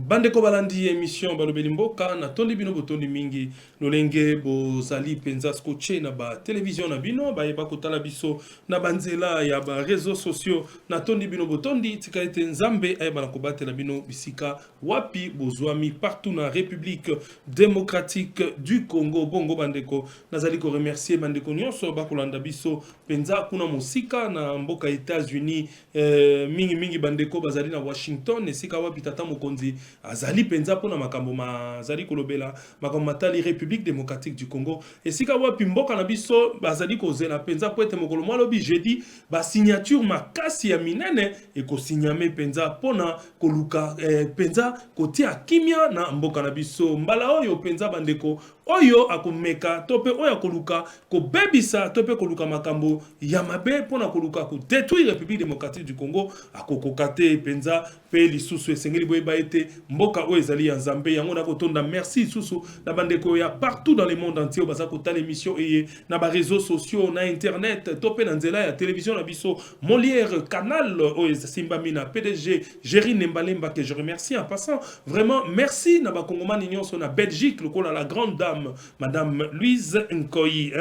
Bandeko balandi émission balobeli mboka na tondi bino botondi mingi lolenge bozali penza scotché na ba télévision na bino ba yeba kotala biso na banzela ya ba réseaux sociaux na tondi bino botondi tika ete nzambe ayeba na kobatela bino bisika wapi bozwami partout na République démocratique du Congo. Bongo bandeko nazali ko remercier bandeko nyonso bakolanda biso penza kuna mosika na mboka États-Unis mingi bandeko bazali na Washington esika wapi tata mokonzi azali penza pona makambo mazali kolobela makambo matali République démocratique du Congo esika wapi mboka na biso bazali kozela penza po ete mokolo malobi jeudi ba signature makasi ya minene e ko signame penza pona koluka penza kotia kimia na mboka na biso mbala oyo penza bandeko oyo akomeka tope oyo akoluka ko bebisa tope koluka makambo ya mabe pona koluka ko détruire République démocratique du Congo akokoka te penza pe lisusu esengeli boyeba ete mboka oyo ezali ya nzambe yango na kotonda merci lisusu na bandeko ya partout dans le monde entier baza kotala émission eye na ba réseaux sociaux na internet tope na nzela ya télévision na biso Molière Canal oyo simbami na PDG Jerry Nembalemba que je remercie en passant vraiment merci na ba kongomani nyonso na Belgique lokola la grande dame Madame Louise Nkoyi,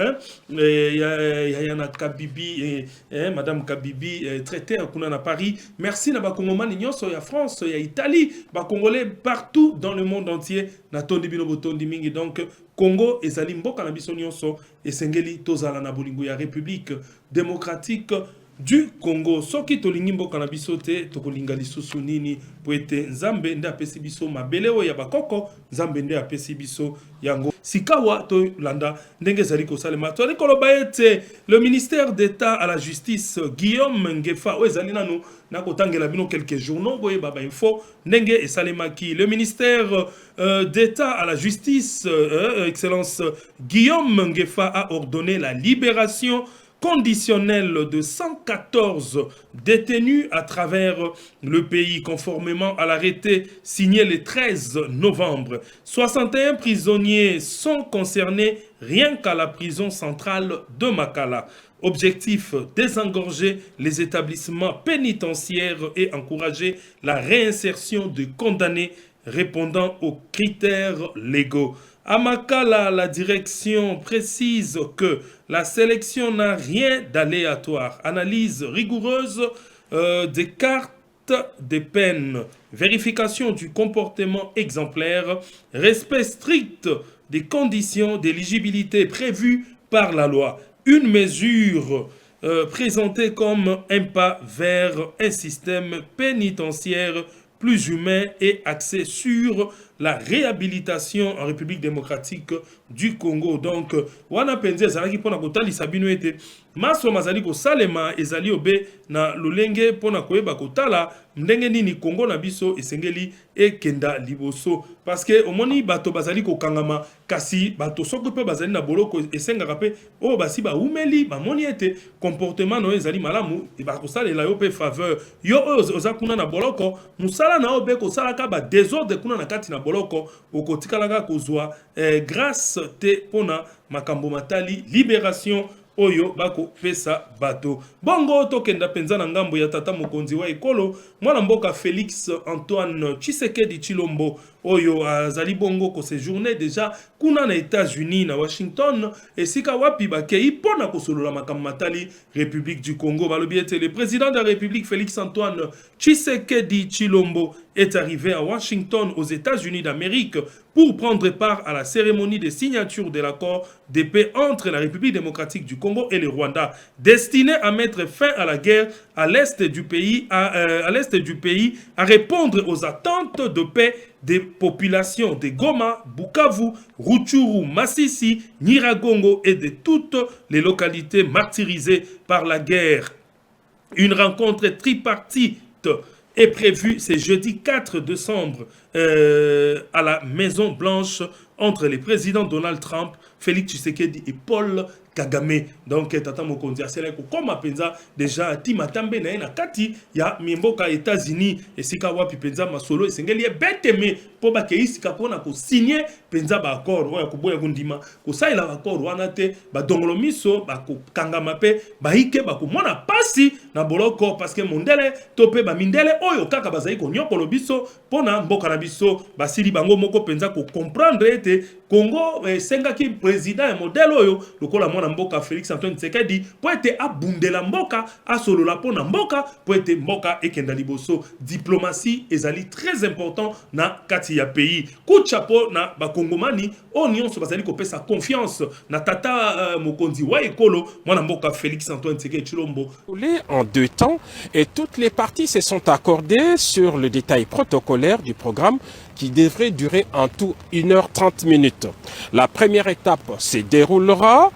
Yana Kabibi, Madame Kabibi, traité à Kuna Paris. Merci na Bakongomani nyonso ya France, ya Italie, Bakongolais partout dans le monde entier. Na tondi bino botondi mingi donc Congo ezali mboka na biso nyonso esengeli tozala na bolingo ya République démocratique du Congo. Soki tolingi mboka na biso te tokolinga lisusu nini po ete nzambe nde apesi biso mabele oyo ya bakoko nzambe nde apesi biso yango sikawa to landa ndenge ezali kosalema toali koloba ete le ministère d'État à la justice Guillaume Ngefa oyo ezali nanu na kotangela bino quelques journaux boye baba info ndenge esalemaki le ministère d'État à la justice excellence Guillaume Ngefa a ordonné la libération conditionnel de 114 détenus à travers le pays, conformément à l'arrêté signé le 13 novembre. 61 prisonniers sont concernés rien qu'à la prison centrale de Makala. Objectif, désengorger les établissements pénitentiaires et encourager la réinsertion de condamnés répondant aux critères légaux. À Makala, la direction précise que la sélection n'a rien d'aléatoire. Analyse rigoureuse des cartes des peines, vérification du comportement exemplaire, respect strict des conditions d'éligibilité prévues par la loi. Une mesure présentée comme un pas vers un système pénitentiaire plus humain et axé sur la réhabilitation en République démocratique du Congo. Donc, wana penze ezalaki pona kotalisa bino ete maso mazali kosalema ezali obe na lolenge pona koyeba kotala ndenge nini Congo na biso esengeli ekenda liboso parce que omoni bato bazali kokangama kasi bato soko pe bazali na boloko esengaka pe o basi ba umeli bamoni ete comportement no ezali malamu ba kosalela yo pe faveur yo oza kuna na boloko musala na obe kosalaka ba désordre kuna na kati na boloko okotikalaka kozwa grâce te pona makambo matali libération oyo bako pesa bato bongo tokenda penza na ngambo ya tata mokonzi wa ekolo mwana mboka Félix Antoine Tshisekedi Tshilombo oyo azali bongo ko séjourner déjà kuna na États-Unis na Washington esika wapi bakei pona kosolola makambo matali République du Congo balobi ete le président de la République Félix Antoine Tshisekedi Tshilombo est arrivé à Washington aux États-Unis d'Amérique pour prendre part à la cérémonie de signature de l'accord de paix entre la République démocratique du Congo et le Rwanda, destiné à mettre fin à la guerre à l'est du pays, à répondre aux attentes de paix des populations de Goma, Bukavu, Rutshuru, Masisi, Nyiragongo et de toutes les localités martyrisées par la guerre. Une rencontre tripartite est prévue ce jeudi 4 décembre à la Maison Blanche entre les présidents Donald Trump, Félix Tshisekedi et Paul Kagame. Donc tata mokonzi asela ko koma penza déjà ti matambe na na kati ya mimboka États-Unis esika wapi penza masolo esengeli beteme po ba keisika pona ko signer penza ba accord oya ko boya kundima ko saila accord wana te ba dongolo miso ba ko kangama pe ba hike ba ko mona pasi na boloko parce que mondele to pe ba mindele oyo kaka bazai ko nyokolo biso pona mboka na biso basili bango moko penza ko comprendre ete Congo sengaki président et modèle oyo lokola mwana mboka Félix Antoine Tshisekedi po ete abundela mboka asolola pona mboka po ete mboka ekenda liboso. Diplomatie ezali très important na kati ya pays. Coup de chapeau na bakongomani o nyonso bazali kopesa confiance na tata mokonzi wa ekolo mwana mboka Félix Antoine Tshisekedi Tshilombo. En 2 temps et toutes les parties se sont accordées sur le détail protocolaire du programme qui devrait durer en tout 1h30 minutes. La première étape se déroulera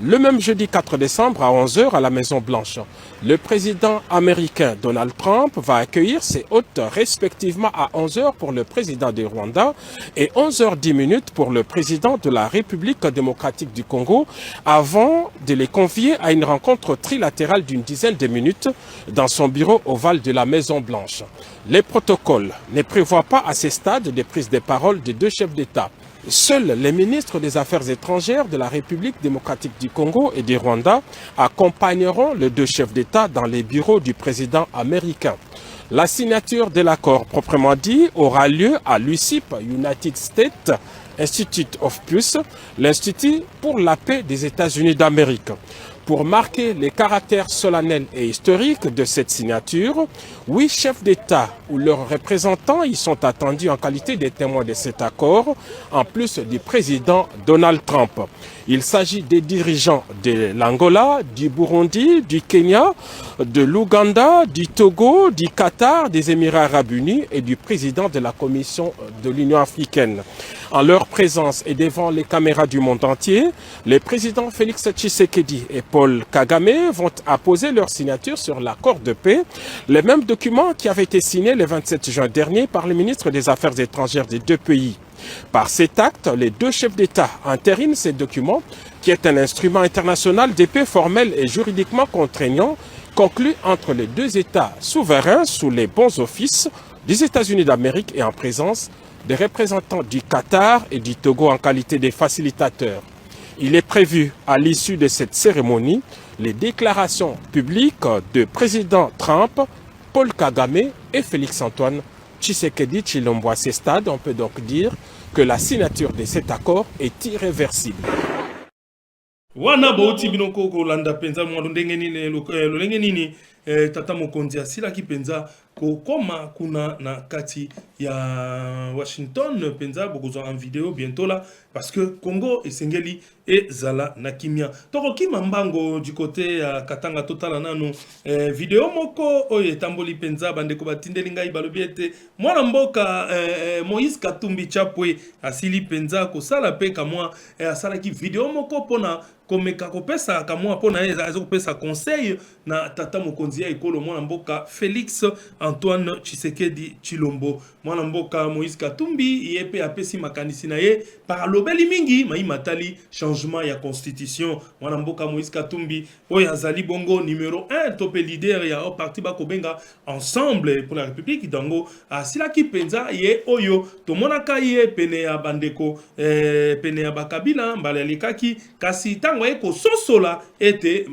le même jeudi 4 décembre à 11h à la Maison Blanche. Le président américain Donald Trump va accueillir ses hôtes respectivement à 11h pour le président du Rwanda et 11h10 pour le président de la République démocratique du Congo avant de les convier à une rencontre trilatérale d'une dizaine de minutes dans son bureau ovale de la Maison Blanche. Les protocoles ne prévoient pas à ce stade de prise de parole des 2 chefs d'État. Seuls les ministres des Affaires étrangères de la République démocratique du Congo et du Rwanda accompagneront les 2 chefs d'État dans les bureaux du président américain. La signature de l'accord proprement dit aura lieu à l'USIP, United States Institute of Peace, l'Institut pour la paix des États-Unis d'Amérique. Pour marquer les caractères solennels et historiques de cette signature, 8 chefs d'État ou leurs représentants y sont attendus en qualité de témoins de cet accord, en plus du président Donald Trump. Il s'agit des dirigeants de l'Angola, du Burundi, du Kenya, de l'Ouganda, du Togo, du Qatar, des Émirats arabes unis et du président de la Commission de l'Union africaine. En leur présence et devant les caméras du monde entier, les présidents Félix Tshisekedi et Paul Kagame vont apposer leur signature sur l'accord de paix, le même document qui avait été signé le 27 juin dernier par le ministre des Affaires étrangères des 2 pays. Par cet acte, les 2 chefs d'État entérinent ces documents, qui est un instrument international de paix formel et juridiquement contraignant, conclu entre les 2 États souverains sous les bons offices des États-Unis d'Amérique et en présence des représentants du Qatar et du Togo en qualité de facilitateurs. Il est prévu, à l'issue de cette cérémonie, les déclarations publiques de président Trump, Paul Kagame et Félix Antoine Tshisekedi Tshilombo. À ce stade, on peut donc dire que la signature de cet accord est irréversible. Wana bauti binoko kolanda penza mwa ndenge nini lolenge nini tata mokonzi asilaki penza kokoma kuna na kati ya Washington penza bokozwa en vidéo bientôt là parce que Congo esengeli ezala na kimia toko kima mbango du côté ya Katanga totala nanu vidéo moko oyo etamboli penza bandeko batindeli ngai balobi ete mwana mboka Moïse Katumbi Chapwe asili penza kosala pe kamwa asalaki vidéo moko pona komeka kopesa kamwa pona ezo kopesa conseil na tata mokonzi ya ekolo mwana mboka Félix Antoine Tshisekedi Tshilombo. Mwana mboka Moïse Katumbi yepe apesi makanisi na ye par lobeli mingi mai matali changement ya constitution. Mwana mboka Moïse Katumbi oyo azali bongo numéro 1 topé leader ya parti bakobenga ensemble pour la République dango asilaki penza ye oyo tomonaka ye pene ya bandeko pene ya bakabila mbalalikaki kasi tango ye kososola ete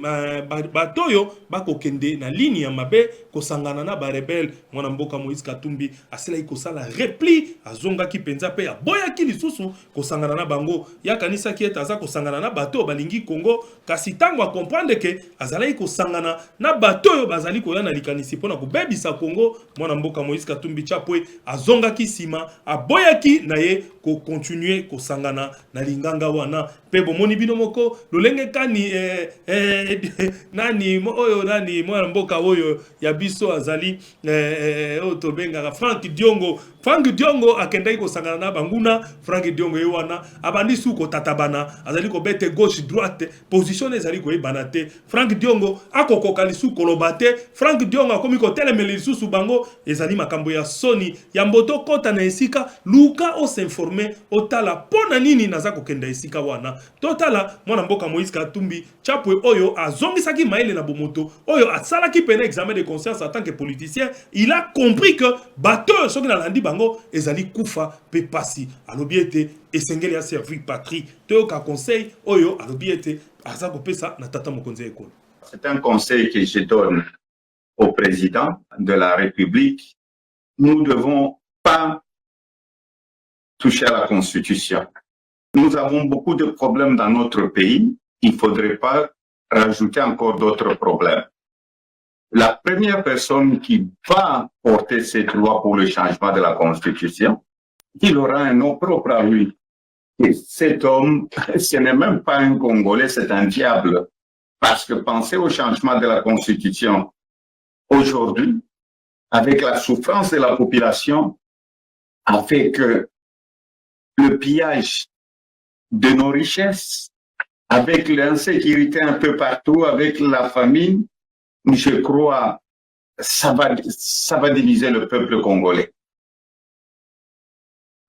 batoyo bakokende na ligne ya mabe kosangana na ba rebelle. Mwana mboka Moïse Katumbi asilaki kosala repli azongaki penza pe ya boyaki lisusu kosangana na bango ya kanisa ki etaza kosangana na bato balingi Congo kasi tango a comprendre ke azalaki kosangana na bato yo bazali koya na likanisi pona kobebisa Congo. Mwana mboka Moïse Katumbi Chapwe azongaki sima aboyaki na ye ko continuer kosangana na linganga wana pe bomoni bino moko lolenge kani nani oyo nani mwana mboka oyo ya biso azali oyo tobengaka Frank Diongo Frank Diongo akendai ko sangana na banguna Frank Diongo yewana abandi suko tatabana azali ko bete gauche droite position ezali ko ebanate Frank Diongo akoko kalisu kolobate Frank Diongo akomi ko telemeli susu bango ezali makambo ya soni ya mboto kota na esika luka o s'informer otala pona nini naza ko kenda esika wana totala mwana mboka Moïse Katumbi chapwe oyo azongisaki maele na bomoto oyo asalaki pene examen de conscience en tant que politicien il a compris que bateau soki na landi bango ezali kufa pe pasi alobi ete esengeli a servi patrie toyoka conseil oyo alobi ete aza kopesa na tata mokonzi ekolo. C'est un conseil que je donne au président de la République. Nous ne devons pas toucher à la Constitution. Nous avons beaucoup de problèmes dans notre pays. Il ne faudrait pas rajouter encore d'autres problèmes. La première personne qui va porter cette loi pour le changement de la Constitution, il aura un nom propre à lui. Et cet homme, ce n'est même pas un Congolais, c'est un diable. Parce que penser au changement de la Constitution aujourd'hui, avec la souffrance de la population, avec le pillage de nos richesses, avec l'insécurité un peu partout, avec la famine, je crois ça va diviser le peuple congolais.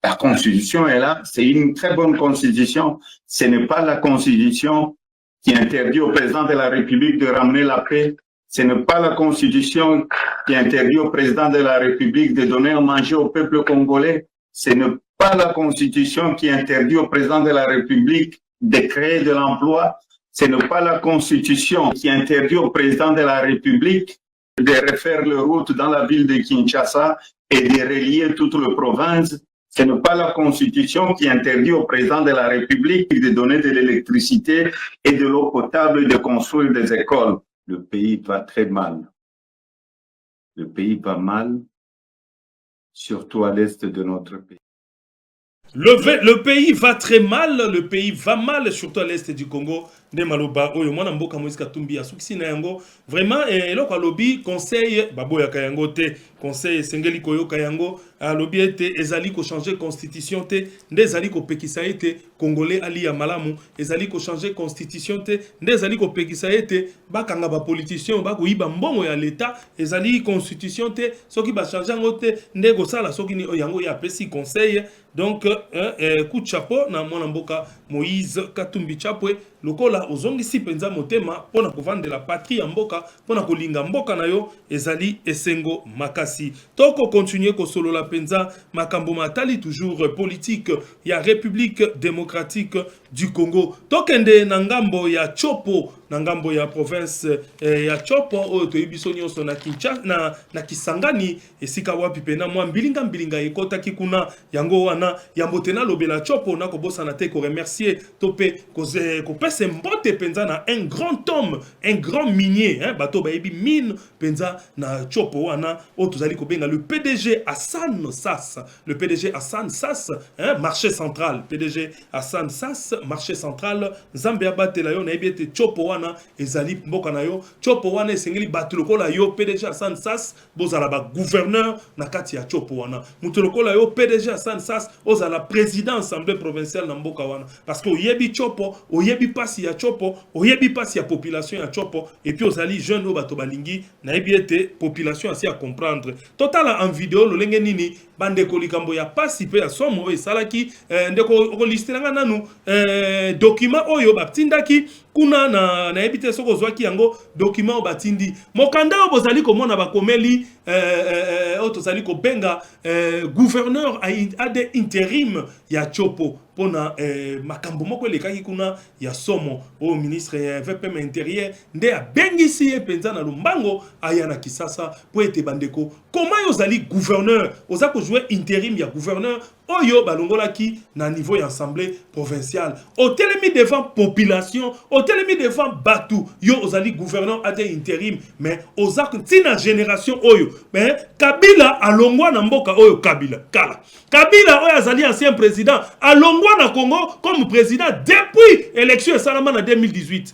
La Constitution est là, c'est une très bonne Constitution. Ce n'est pas la Constitution qui interdit au président de la République de ramener la paix. Ce n'est pas la Constitution qui interdit au président de la République de donner à manger au peuple congolais. Ce n'est pas la Constitution qui interdit au président de la République de créer de l'emploi. Ce n'est pas la Constitution qui interdit au président de la République de refaire les routes dans la ville de Kinshasa et de relier toute la province. Ce n'est pas la Constitution qui interdit au président de la République de donner de l'électricité et de l'eau potable et de construire des écoles. Le pays va très mal. Le pays va mal, surtout à l'est de notre pays. Le pays va très mal, le pays va mal, surtout à l'est du Congo. De maloba oyo mwana mboka Moïse Katumbi asukisi na yango vraiment eloko alobi conseil baboya kayango te conseil sengeli koyoka yango alobi ete ezali ko changer constitution te nde ezali ko pekisa ete congolais ali ya malamu ezali ko changer constitution te nde ezali ko pekisa ete bakanga ba politicien ba ko yiba mbongo ya l'état ezali constitution te soki ba changer ngo te nde ko sala soki ni yango ya pesi conseil donc coup de chapeau na mwana mboka Moïse Katumbi chapwe lokola ozongisi penza motema pona kovande la patrie ya mboka pona kolinga mboka na yo ezali esengo makasi toko continuer ko solo la penza makambo matali toujours politique ya République démocratique du Congo tokende na ngambo ya Chopo na ngambo ya province ya Chopo oyo toyibiso nyonso na Kinshasa na Kisangani esika wapi pena mwa mbilinga ekota kikuna yango wana yambotena lobela Chopo na kobosa na te ko remercier tope ko pese mbote penza na un grand homme un grand minier hein bato bayebi mine penza na Chopo wana o tozali ko benga le PDG Hassan Sass le PDG Hassan Sass hein marché central PDG Hassan Sass marché central Zambia batela yo na ebete Chopo wana ezali mboka na yo Chopo wana esengeli bato lokola yo PDG Hassan Sass bozala ba gouverneur na kati ya Chopo wana mutu lokola yo PDG Hassan Sass ozala président assemblée provinciale na mboka wana parce que oyebi Chopo oyebi pasi ya Chopo oyebi pasi ya population ya Chopo et puis ozali jeune o bato balingi na ebiete population asi à comprendre total en vidéo lolenge nini bande kolikambo ya pasi pe ya somo e salaki ndeko ko listinanga nanu document oyo batindaki kuna na ebite soko zwaki yango document batindi mokanda bozali komona bakomeli otozali ko benga gouverneur a de intérim ya Chopo pona makambo moko lekaki kuna ya somo au ministre VPM intérieur nde abengisi ye penza na lumbango aya na Kisasa po ete bandeko comment yozali gouverneur ozako jouer intérim ya gouverneur oyo balongolaki na niveau ya assemblée provinciale otelemi devant population otelemi devant batu yo ozali gouverneur ate intérim mais ozako tina génération oyo mais Kabila alongwa na mboka oyo Kabila oyo azali ancien président alongwa na Congo comme président depuis élection esalama na 2018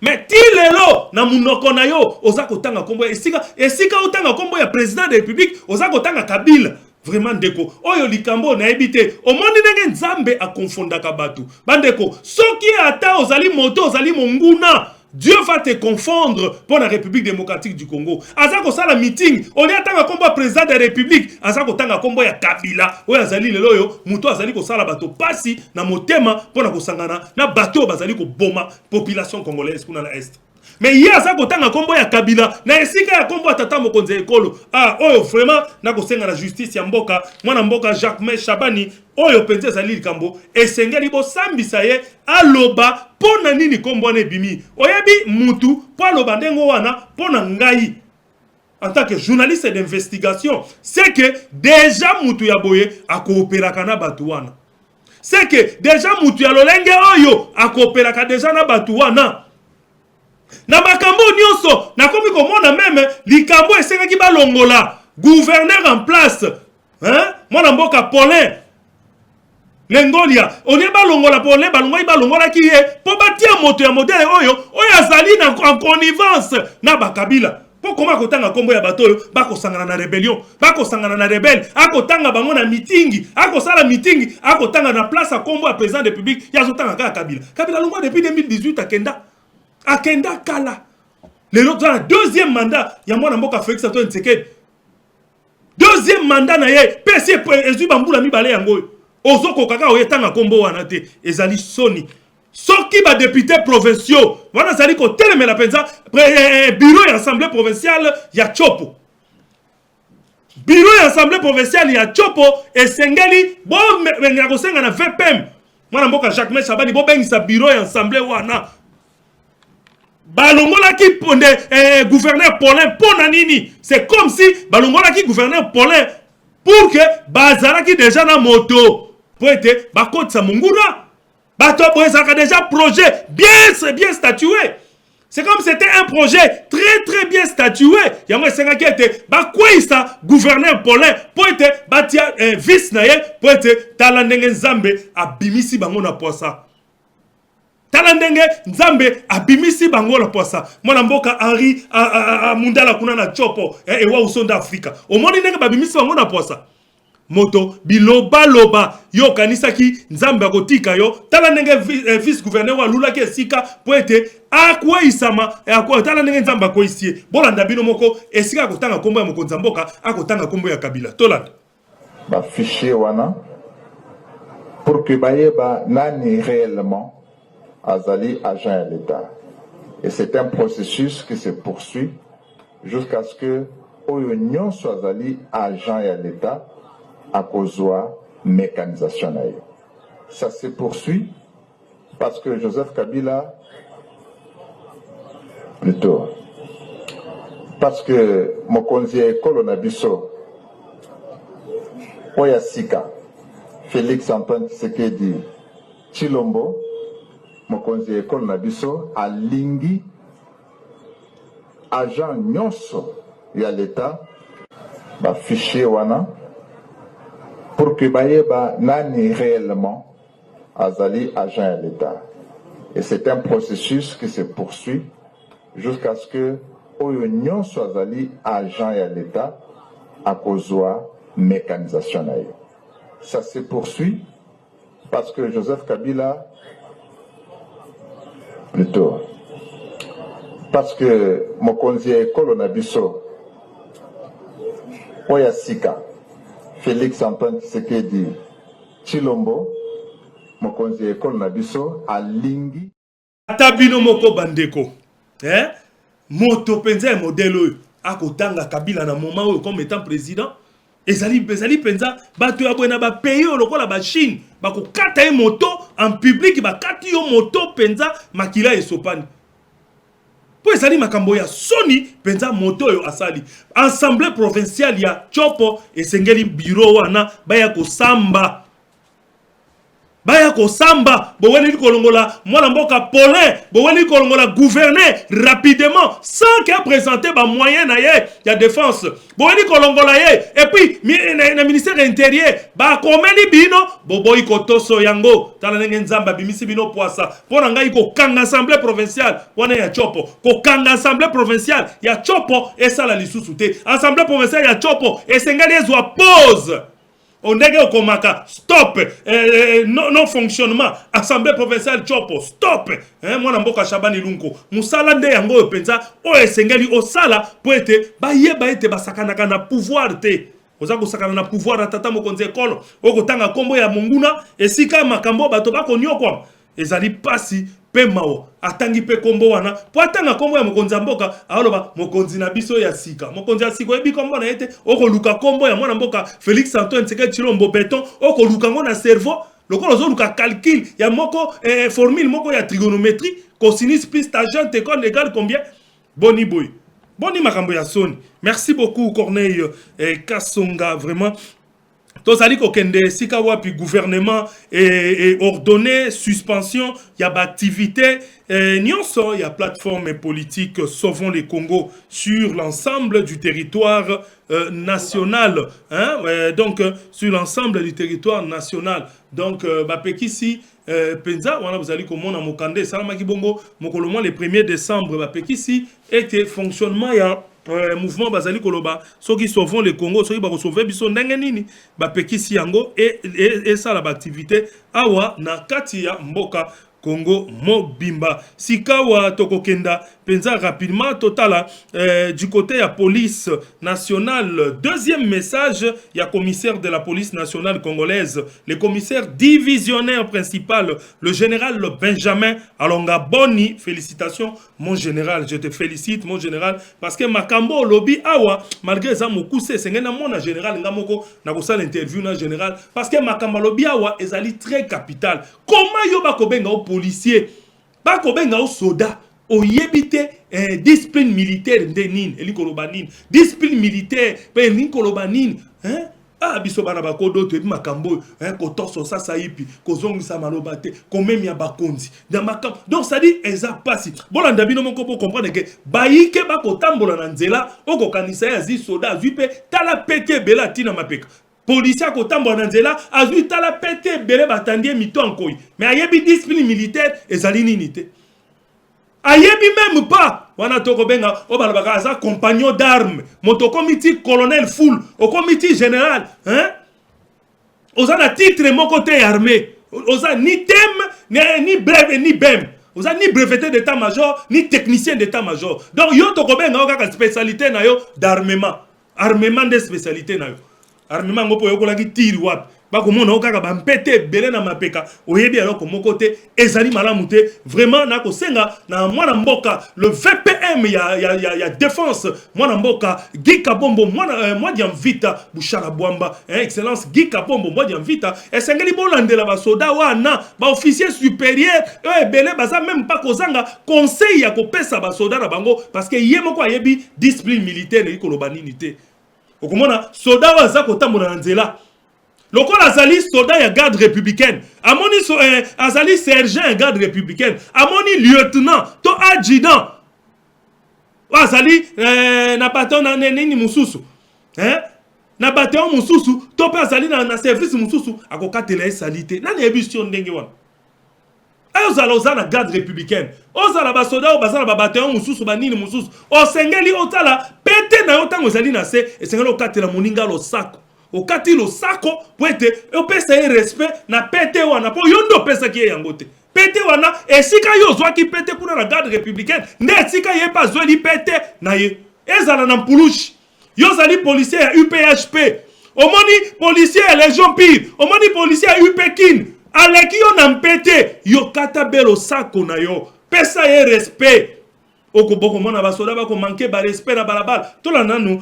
mais tilelo na munoko na yo ozako tanga kombo esika otanga kombo ya président de la République ozako tanga Kabila Vraiment ndeko oyo likambo na ebité o monde ndenge nzambe a confondaka batu bandeko soki ata ozali moto ozali monguna Dieu va te confondre pour la République démocratique du Congo. Azako sala meeting, on est atanga kombo président de la République, azako tanga kombo ya Kabila, oya azali lelo yo, muto azali ko sala bato pasi na motema pour na kosangana na bato bazali ko boma population congolaise kuna na est. Mais hier azako tanga kombo ya Kabila, na esika ya kombo atata mokonze ekolo. Ah, oyo vraiment na kosenga na justice ya mboka, mwana mboka Jacques Chabani, oyo penze ezali likambo, esengeli bo sambisa ye aloba pona nini kombo ne bimi. Oyebi mutu po aloba ndengo wana pona ngai. En tant que journaliste d'investigation, c'est que déjà mutu ya boye a coopéraka na batu wana. C'est que déjà mutu ya lolenge oyo a coopéraka déjà na batu wana. Na makambo nyonso na komi komona meme likambo esengaki balongola gouverneur en place hein mwana mboka Paulin Lengolia on est balongola Paulin balongola balongola ki ye po batia moto ya modèle oyo azali na en connivence na bakabila po koma kotanga kombo ya bato oyo bakosangana na rébellion bakosangana na rebelle akotanga bango na meeting akosala meeting akotanga na place a kombo ya président de la République ya zotanga ka Kabila longwa depuis 2018 akenda kala le deuxième mandat ya mwana mboka Félix Antoine Tshisekedi deuxième mandat na ye PC ezu bambula mibale yango ozoko kaka oyetanga kombo wana te ezali soni soki ba député provinciaux wana zali ko telemela penza bureau ya assemblée provinciale ya Chopo bureau ya assemblée provinciale ya Chopo esengeli bo benga kosenga na VPM mwana mboka Jacques Chabani bo bengisa bureau ya assemblée wana balongola ki ponde gouverneur Paulin pona nini c'est comme si balongola ki gouverneur Paulin pour que bazala ki déjà na moto pour être bakotsa munguna bato boezaka déjà projet bien statué c'est comme c'était un projet très bien statué yango esenga ki ete bakwisa gouverneur Paulin pour être batia vice na ye pour être tala ndenge nzambe abimisi bango na posa talandenge nzambe abimisi bango la posa mwana mboka Henri mundala kuna na Chopo ewa usonda Afrika omoni ndenge babimisi bango na posa moto biloba loba yo kanisaki nzambe akotika yo talandenge vice gouverneur wa lula ke sika poete akwa isama akwa talandenge nzambe akoisie bolanda bino moko esika akotanga kombo ya mokonza mboka akotanga kombo ya Kabila tolanda ba fichier wana pour que bayeba nani réellement Azali agent à l'État. Et c'est un processus qui se poursuit jusqu'à ce que Oyonyon soit Azali agent à l'État à cause de la mécanisation. Ça se poursuit parce que Joseph Kabila, plutôt, parce que Mokonzi Ekolo Nabiso, Oyasika, Félix Antoine Tshisekedi, Chilombo, Mokonzi Ekolo Nabiso alingi agent nyonso ya l'État ba fichier wana pour que bayeba nani réellement azali agent ya l'État. Et c'est un processus qui se poursuit jusqu'à ce que oyo nyonso azali agent ya l'État à cause de la mécanisation. Ça se poursuit parce que Joseph Kabila plutôt parce que Mokonzi Ekolo Nabiso Oyasika Félix Antoine Tshisekedi Chilombo Mokonzi Ekolo Nabiso alingi atabino moko bandeko moto penza modèle akotanga Kabila na moment où comme étant président ezali penza bato ya bwena ba pays lokola ba Chine bako kata moto en public ba kati yo moto penza makila esopani po ezali makambo ya soni penza moto yo asali assemblée provinciale ya Chopo esengeli bureau wana baya kosamba boweni kolongola mwana mboka Paulin boweni kolongola gouverneur rapidement sans qu'il présenter ba moyen na ye ya défense boweni kolongola ye et puis na ministère intérieur ba komeli bino boboyi kotoso yango tala ndenge nzamba bimisi bino poasa pona ngai ko kanga assemblée provinciale wana ya Chopo ko kanga assemblée provinciale ya Chopo esala lisusu te assemblée provinciale ya Chopo esengeli ezwa pause On ndenge okomaka stop non fonctionnement assemblée provinciale chopo stop mwana mboka Shabani Lunko musala nde yango oyo penza o esengeli osala po ete bayeba ete basakanaka na pouvoir te oza kosakana na pouvoir atata mokonzi ekolo okotanga kombo ya monguna esika makambo bato bakonyokwa ezali pasi pe mawo atangi pe kombo wana po atanga kombo ya mokonzi mboka aloba mokonzi na biso ya sika mokonzi ya sika ebi kombo na ete okoluka kombo ya mwana mboka Félix Antoine Tshisekedi Tshilombo Beton okoluka ngo na cerveau lokolo zoluka calcul ya moko formule moko ya trigonométrie cosinus plus tangente école égale combien boni boy boni makambo ya soni. Merci beaucoup Corneille Kasonga, vraiment tozali kokende sika wapi gouvernement et ordonné suspension ya ba activité nyonso ya plateforme politique Sauvons les Congo sur l'ensemble du territoire national donc sur l'ensemble du territoire national donc bapekisi penza wana bozali komona mokande salamaki bongo mokolo le 1er décembre bapekisi ete fonctionnement ya mouvement bazali koloba soki sauvons le Congo soki bako sauver biso ndenge nini bapekisi yango et ça la activité awa na kati ya mboka Congo mobimba sikawa tokokenda penza rapidement totala du côté ya police nationale. Deuxième message ya commissaire de la police nationale congolaise, le commissaire divisionnaire principal, le général Benjamin Alonga Boni. Félicitations mon général, je te félicite mon général parce que makambo lobby awa malgré ça mokuse sengena mona général ngamoko na kosa l'interview na général parce que makambo lobby awa ezali très capital. Comment yo bakobenga o policier bakobenga o soda oyebite discipline militaire ndenine elikolobanine discipline militaire pe elikolobanine ah biso bana bakodo to makambo kotoso sasa yipi kozongisa maloba te komemi ya bakonzi na makambo donc ça dit eza pasi bolanda bino moko po comprendre que bayike bakotambola na nzela okokanisa ya zi soda zupe tala peke bela tina mapeka policier kotambola na nzela azui tala pete bele batandie mito nkoi mais ayebi discipline militaire ezali nini te ayebi même pas wana toko benga o balabaka aza compagnon d'armes moto comité colonel full au comité général oza na titre moko te armé oza ni thème ni breve ni bem oza ni breveté d'état-major ni technicien d'état-major donc yo toko benga o kaka spécialité na yo d'armement armement de spécialité na yo armement ngopo yo kolaki tiri wapi bakomona okaka bampete belé na mapeka oyebi aloko moko te ezali malamu te vraiment na kosenga na mwana mboka le VPM ya défense mwana mboka Guy Kabombo mwana Diamvita Bouchara Bwamba excellence Guy Kabombo mwana Diamvita esengeli bolandela ba soda wana ba officier supérieur belé baza même pas kozanga conseil ya kopesa ba soda na bango parce que yemoko ayebi discipline militaire ekolobanini te okomona soda waza kotambola na nzela lokola azali soldat ya garde républicaine amoni azali sergent ya garde républicaine amoni lieutenant to adjudant azali na baton na nini mususu na baton mususu to pe azali na service mususu akokatela esalite nani ebision ndenge wana ayozala ozala garde républicaine ozala basoda bazala babaton mususu banini mususu osengeli otala pete na yo tango ezali na se esengeli okatela moninga lo sako okati lo sako po ete opesa ye respect na pete wana po yondo pesa ki yango te pete wana esika yo zwaki pete kuna na garde républicaine nde esika ye pa zweli pete na ye ezala na mpulushi yo zali policier ya UPHP omoni policier ya Légion Pire omoni policier ya UPKIN aleki yo na mpete yo kata belo sako na yo pesa ye respect okoboko mona basoda bako manquer ba respect na balabala tolanda nous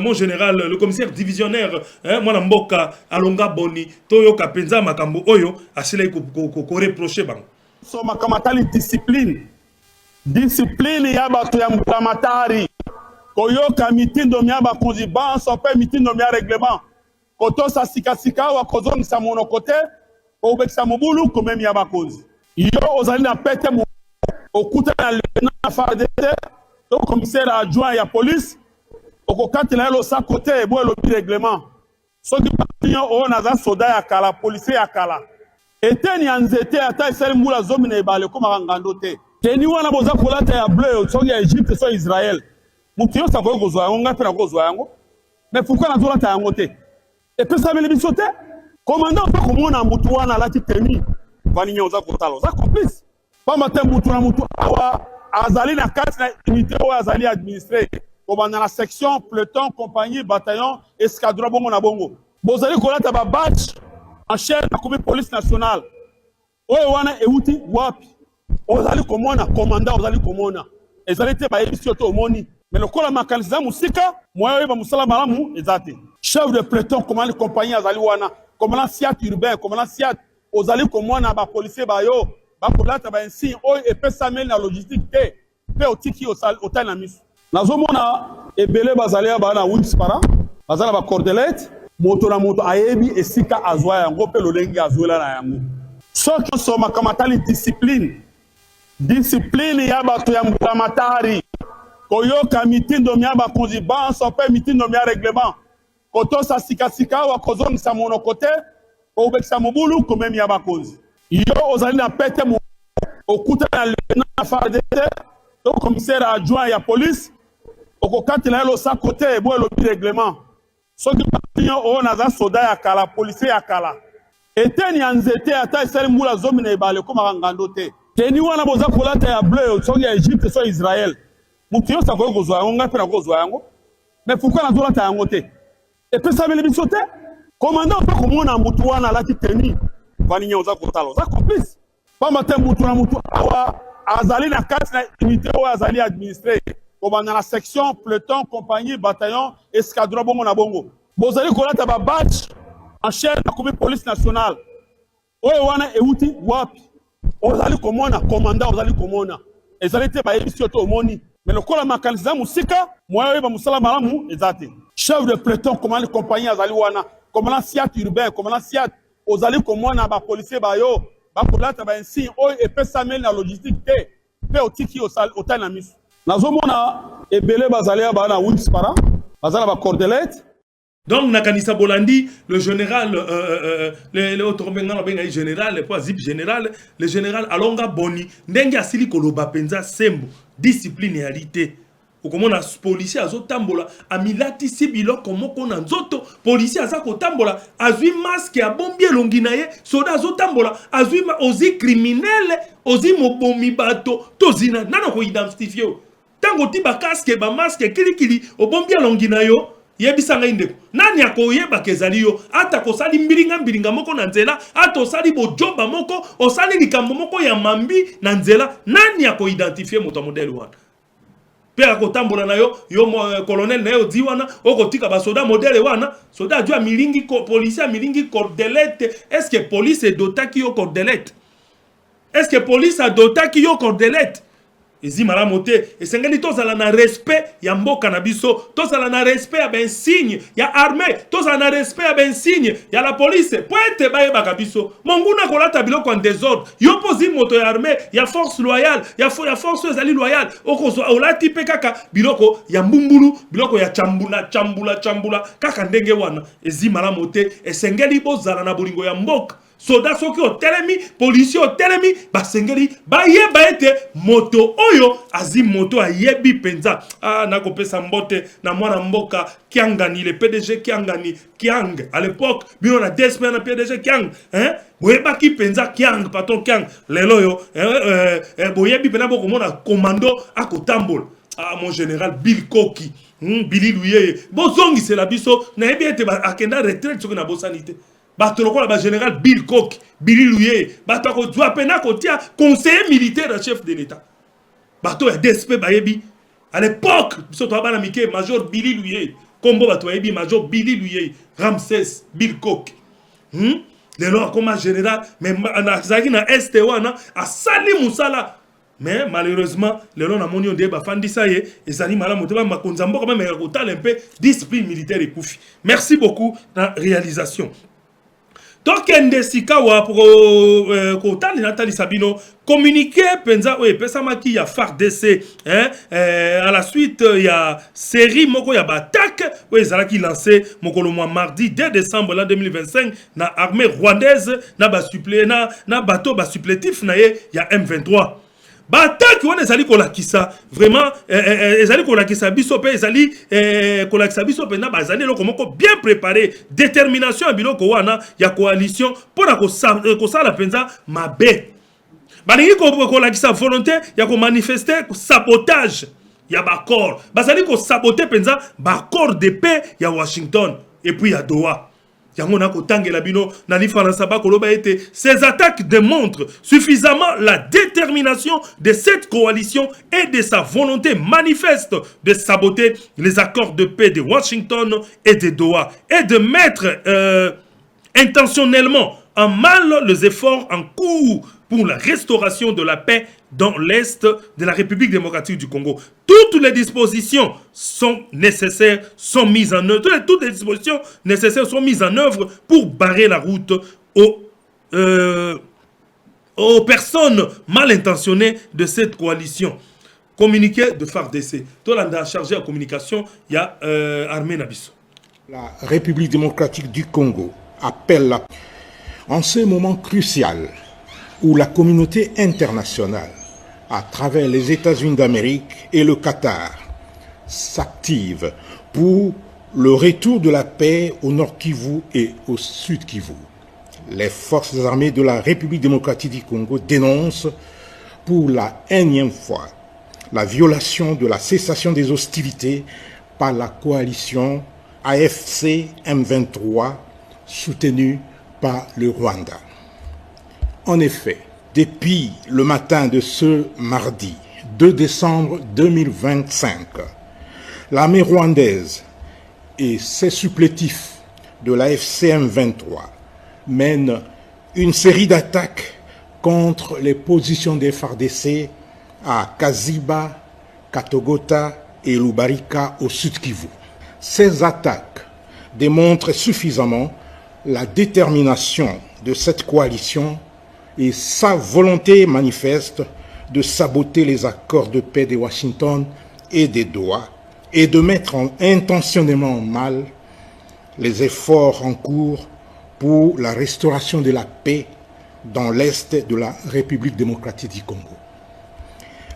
mon général le commissaire divisionnaire mwana mboka Alonga Boni toyoka penza makambo oyo asila ko reprocher bango so makamatali discipline ya bato ya mutamatari koyoka mitindo mya bakonzi banso pe mitindo mya règlement kotosa sikasika wa kozongisa monokote obekisa mobulu komemi ya bakonzi yo ozali na pete okuta na lieutenant FARDC to commissaire adjoint ya police okokatela yelo sa côté bo le règlement soki patinyo o naza soda ya kala policier ya kala eteni anzete ata esel mbula zomi na ebale koma ngando te teni wana boza kolata ya bleu soki ya Egypte so Israël mutu yo sa ko kozwa yango ngapi na kozwa yango mais pourquoi na zolata yango te Et puis ça me biso te. Commandant pas comme on a mutu wana lati teni. Vani nyoza kotalo. Ça complice. Pas matin mutu na mutu awa azali na kati na unité ou azali administré. Commandant la section, peloton, compagnie, bataillon, escadron bongo na bongo. Bozali kolata ba badge en chef na commis police nationale. Oyo wana euti wapi? Ozali komona commandant ozali komona. Ezali te ba ebisi to omoni. Mais le kola makaliza musika, moyo ba musala malamu ezate. Chef de peloton, commandant compagnie azali wana, commandant siat urbain, commandant siat ozali komona ba policier ba yo, ba kolata ba insigne oyo epesa mel na logistique te. Pe otiki otal na misu. Nazomona ebele bazali ba na wins para, bazala ba cordelette, moto na moto ayebi esika azwa yango pe lolengi azwela na yango. Soki soma kamatali discipline. Discipline ya bato ya mbulamatari. Koyoka mitindo mya bakonzi banso pe mitindo mya règlement. Kotosa sikasika wa kozongisa monokote, obekisa mobulu komemi ya bakonzi. Yo ozali na pete mo okuta na lieutenant FARDC, to commissaire adjoint ya police, okokati na lo sa côté bo lo règlement. Soki patinyo o naza soda ya kala, policier ya kala. Eteni ya nzete ata esali mbula zomi na ebale koma ngando te. Teni wana boza kolata ya bleu soki ya Egypte so Israël. Mutu yo sakoyo kozwa yango ngape na kozwa yango. Mais pourquoi na zolata yango te? Et puis ça me biso te. Commandant pas komona mutu wana lati teni. Vani nyoza kotalo. Ça complice. Pas matin mutu na mutu awa azali na kati na unité ou azali administré. Commandant la section, peloton, compagnie, bataillon, escadron bongo na bongo. Bozali kolata ba badge en chef na commis police nationale. Oyo wana euti wapi? Ozali komona commandant ozali komona. Ezali te ba ebisi to omoni. Mais le kola makaliza musika, moyo ba musala malamu ezate. Chef de peloton, commandant compagnie azali wana, commandant siat urbain, commandant siat ozali komona ba policier ba yo, ba kolata ba insigne oyo epesa mel na logistique te. Pe otiki otal na misu. Nazomona ebele bazali ba na wins para, bazala ba cordelette. Donc, Nakanisa Bolandi, le général, le autre général, le zip général, le général Alonga Boni, Ndenga Sili Koloba Penza Sembo, discipline et réalité. Ou comme on a policier à Zotambola, a milati sibilo comme on a zoto, policier à Zako Tambola, a vu masque à bombier longinaye, soda Zotambola, a vu ozi criminel, ozi mobomi bato, tozina, nana ko identifié. Tango tiba casque, ba masque, kili, au bombier longinayo. Yebisanga indeko nani akoyeba kezali yo ata kosali mbiringa moko na nzela ata osali bojoba moko osali likambo moko ya mambi na nzela nani ako identifier moto modèle wana pe akotambola na yo colonel na yo di wana okotika ba soda modèle wana soda aju milingi policier milingi cordelette. Est-ce que police est dotaki yo cordelette? Est-ce que police a dotaki yo cordelette? Ezi malamote esengeli tozala na respect ya mboka na biso, tozala na respect ya ben signe ya armée, tozala na respect ya ben signe ya la police poete baye baka biso monguna kolata biloko en désordre yo pozi moto ya armée ya force loyale ya force ezali loyale okozo olati pe kaka biloko ya mbumbulu biloko ya chambula kaka ndenge wana. Ezi malamote esengeli bozala na bolingo ya mboka. Soda soki o telemi, policier o telemi, basengeli, bayeba ete moto oyo, azi moto a yebi penza. Ah, nako pesa mbote, na mwana mboka, Kiangani, le PDG Kiangani, Kiang, à l'époque, bino na 2 semaines na PDG Kiang, hein? Boyeba ki penza Kiang, patron Kiang, lelo yo, boyebi penza boko mona commando ako tambol. Ah, mon général Bill Koki, Billy Louye, bozongi c'est la biso, na yebi ete akenda retraite soki na bosanité. Bato lokola ba général Bill Koch, Billy Louye, bato ko doit pena ko tia conseiller militaire chef de l'état. Bato ya DSP bayebi à l'époque, biso to bana mike major Billy Louye, kombo bato bayebi major Billy Louye, Ramsès Bill Koch. Le lo comme général mais na zaki na este wana a sali musala. Mais malheureusement, le long na moni on de ba fandisa ye ezali malamu te ba makonza mboka ba me ko tala un peu discipline militaire et koufi. Merci beaucoup dans réalisation. Donc, Ndesikawa pour Kotali Nathalie Sabino communiqué penza oui pesamaki ya FARDC hein à la suite il y a série moko ya attaque oui zalaki lancé mokolo mardi 2 décembre l'an 2025 na armée rwandaise na ba suppléé na bateau ba supplétif na ye ya M23. Bataki wana ezali kolakisa vraiment ezali kolakisa biso pe ezali kolakisa biso pe na bazali loko moko bien préparé, détermination ya biloko wana ya coalition pona ko sala penza mabe. Balingi kolakisa volonté ya ko manifester sabotage ya bakor. Bazali ko saboter penza bakor de paix ya Washington et puis ya Doha. Ces attaques démontrent suffisamment la détermination de cette coalition et de sa volonté manifeste de saboter les accords de paix de Washington et de Doha et de mettre intentionnellement en mal les efforts en cours pour la restauration de la paix dans l'Est de la République démocratique du Congo. Toutes les dispositions sont nécessaires, sont mises en œuvre. Toutes les dispositions nécessaires sont mises en œuvre pour barrer la route aux personnes mal intentionnées de cette coalition. Communiqué de FARDC. Tout le monde chargé en communication, il y a Armée Nabiso. La République démocratique du Congo appelle en ce moment crucial où la communauté internationale, à travers les États-Unis d'Amérique et le Qatar, s'active pour le retour de la paix au Nord Kivu et au Sud Kivu. Les forces armées de la République démocratique du Congo dénoncent pour la énième fois la violation de la cessation des hostilités par la coalition AFC M23 soutenue par le Rwanda. En effet, depuis le matin de ce mardi 2 décembre 2025, l'armée rwandaise et ses supplétifs de la FCM 23 mènent une série d'attaques contre les positions des FARDC à Kaziba, Katogota et Lubarika au Sud Kivu. Ces attaques démontrent suffisamment la détermination de cette coalition et sa volonté manifeste de saboter les accords de paix de Washington et de Doha et de mettre intentionnellement en mal les efforts en cours pour la restauration de la paix dans l'Est de la République démocratique du Congo.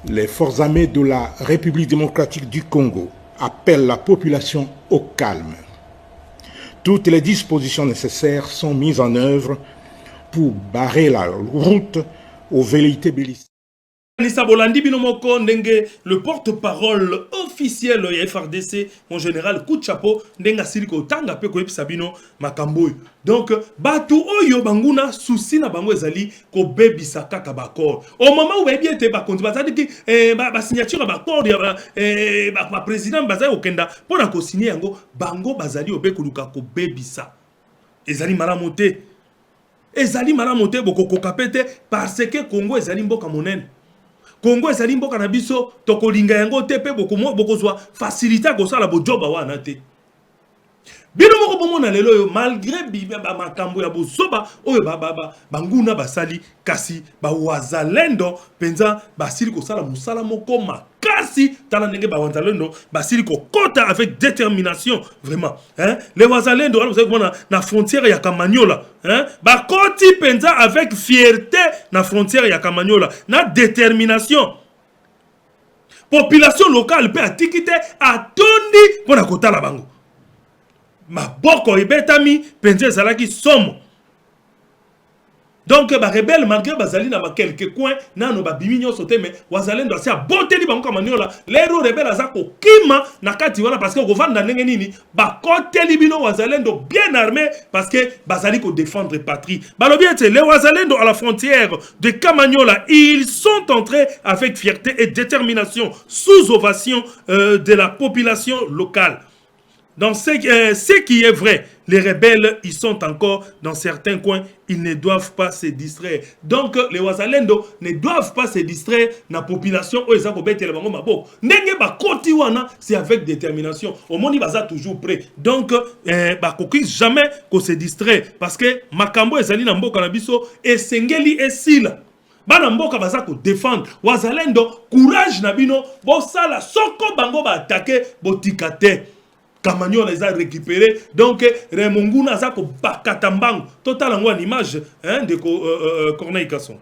Les forces armées de la République démocratique du Congo appellent la population au calme. Toutes les dispositions nécessaires sont mises en œuvre pour barrer la route aux velléités bellicistes. Le porte-parole officiel de FRDC, mon général Kouchapo, Ndenga Siliko Tanga Peko Sabino Makamboy. Donc, Batu Oyo Banguna, souci na bango ezali ko bebi sakaka bakor. Au moment où bien te bakonzi bazali ki signature bakor ya président bazali okenda pona ko signer yango bango bazali obekuluka ko bebi sa. Ezali malamote. Ezali malamote boko kokapete parce que Congo ezali mboka monene. Congo ezali mboka na biso tokolinga yango te pe bokozwa facilité ko sala bo job wana te. Bino moko bomona lelo yo malgré ba makambo ya bosoba oyo banguna basali kasi ba wazalendo penza basili ko sala musala moko makasi tala ndenge ba wazalendo basili ko kota avec détermination vraiment hein les wazalendo vous savez comment na frontière ya Kamanyola hein ba koti penza avec fierté na frontière ya Kamanyola na détermination population locale pe atikite atondi pona kotala bango maboko ebetami penze ezalaki somo. Donc ba rebelle malgré bazali na ba quelques coins nano ba bimi nyoso te mais wazalendo asi aboteli bango Kamanyola lero rebelle azako kima na kati wana parce que ko vanda ndenge nini ba koteli bino wazalendo bien armé parce que bazali ko défendre patrie. Balobi ete les wazalendo à la frontière de Kamanyola, ils sont entrés avec fierté et détermination sous ovation de la population locale. Dans ce qui est vrai, les rebelles, ils sont encore dans certains coins, ils ne doivent pas se distraire. Donc, les Wazalendo ne doivent pas se distraire dans la population. C'est avec détermination. Au monde, ils sont toujours prêts. Donc, jamais qu'on se distrait. Parce que Makambo et Zali Nambo Kanabiso et Sengeli et Sila. Bana mboka bazako défendre Wazalendo courage nabino bo sala soko bango ba attaquer botikate. Kamanyola les a récupérés. Donc, Remonguna Zako Bakatambang. Total en image hein, de Corneille Kasson.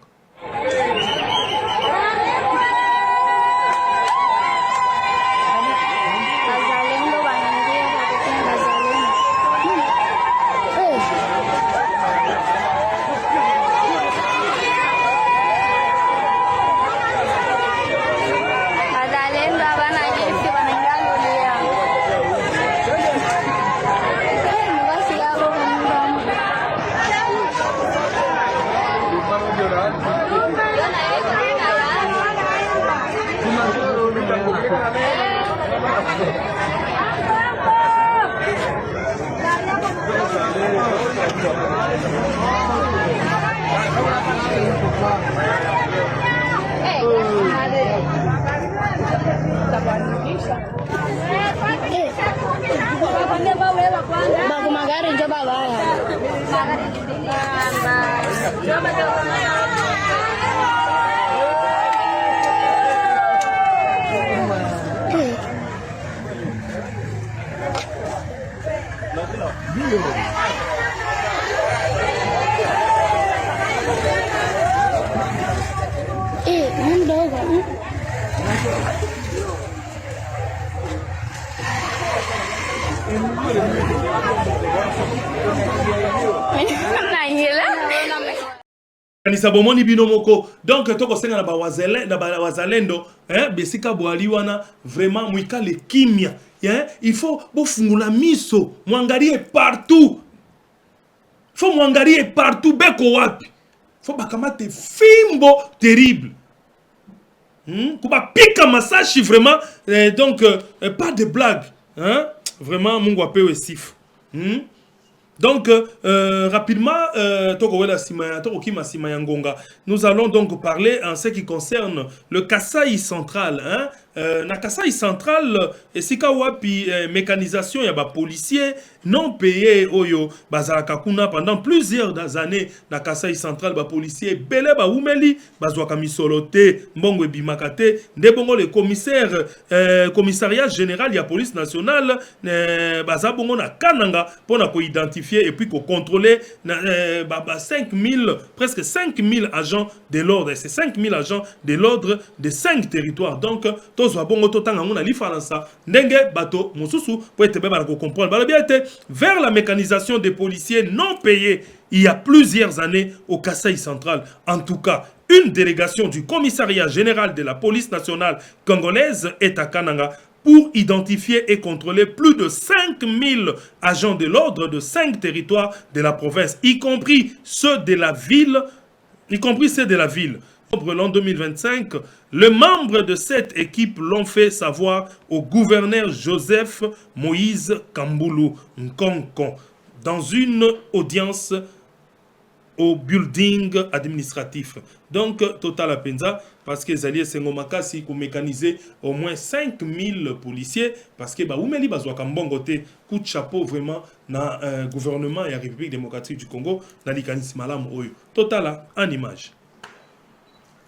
kanisa bomoni bino moko donc toko senga na ba wazalendo besika boali wana vraiment muikale kimia il faut bofungula miso mwangalie partout faut mwangalie partout beko wapi faut bakamate fimbo terrible kuba pika masashi vraiment donc pas de blague vraiment mungu apewe sifu donc, rapidement, nous allons donc parler en ce qui concerne le Kasaï central. Na Kasaï central, et si kawapi mécanisation, il y a des policiers non payés oyo bazalaka kuna pendant plusieurs années. Na Kasaï central, ba policiers belé ba oumeli bazwaka misolote mbongo bimakate ndebongo le commissaire commissariat général ya police nationale bazabongo na kananga pona ko identifier et puis qu'on contrôler 5000 presque 5000 agents de l'ordre. C'est 5000 agents de l'ordre de 5 territoires. Donc tozwa bongo totanga ngona li faransa ndenge bato mususu pour être beba ko comprendre bala bien été vers la mécanisation des policiers non payés il y a plusieurs années au Kasaï central. En tout cas, une délégation du commissariat général de la police nationale congolaise est à Kananga pour identifier et contrôler plus de 5000 agents de l'ordre de 5 territoires de la province, y compris ceux de la ville, L'an 2025, les membres de cette équipe l'ont fait savoir au gouverneur Joseph Moïse Kambulu Nkonkon dans une audience au building administratif. Donc, total apenza, parce que Zalié Sengomakasi pour mécaniser au moins 5000 policiers, parce que Oumeli Bazouaka Mbongote, coup de chapeau vraiment dans le gouvernement et la République démocratique du Congo, dans l'Ikanis Malam Oyo. Total en image.